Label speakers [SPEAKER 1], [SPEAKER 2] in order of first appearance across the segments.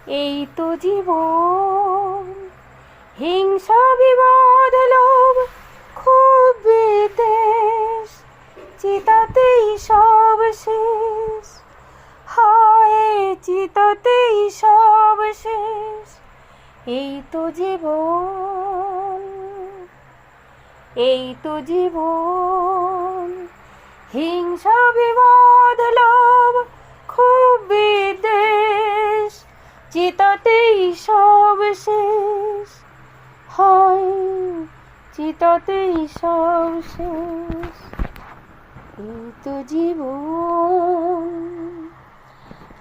[SPEAKER 1] এই তো জীবন। হিংসা বিবাদ লোভ খুব বিদ্বেষ, চিতাতেই সব শেষ। হায় চিতাতেই সব শেষ। এই তো জীবন, এই তো জীবন। হিংসা বিবাদ লোভ খুব বিদ্বেষ, চিতাতেই সব শেষ। হয় চিতাতেই সব শেষ। এই তো জীবন।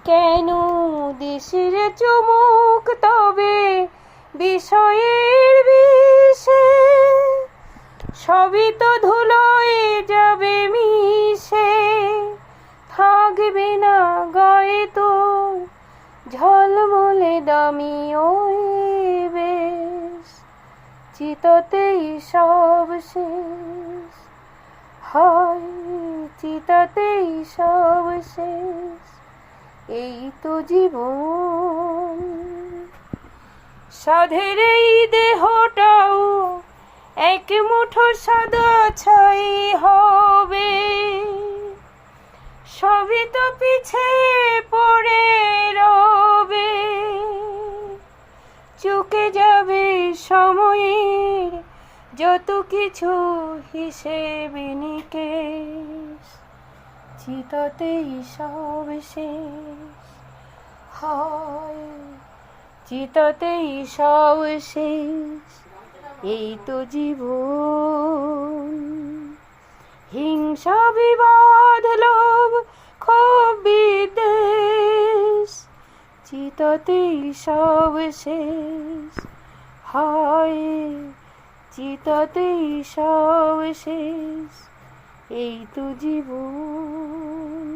[SPEAKER 1] কেন দেশের চমক তবে বিষয়ের বিষে, সবই তো ধুলোয় যাবে মিশে। থাকবে না গায়ে তো ঝলমলে দামি ওই বেশ, চিতাতেই সব শেষ। হয় চিতাতেই সব শেষ। এই তো জীবন। সাধের এই দেহটাও এক মুঠো সাদা ছাই হবে, সবই তো পিছে পড়ে রবে। চুকে যাবে সময়ের যত কিছু হিসেব নিকেশ, চিতাতেই সব শেষ। হয় চিতাতেই সব শেষ। এই তো জীবন। হিংসা বিবাদ লোভ খুব বিদ্বেষ, চিতাতেই সব শেষ। হয় চিতাতেই সব শেষ। এই তো জীবন।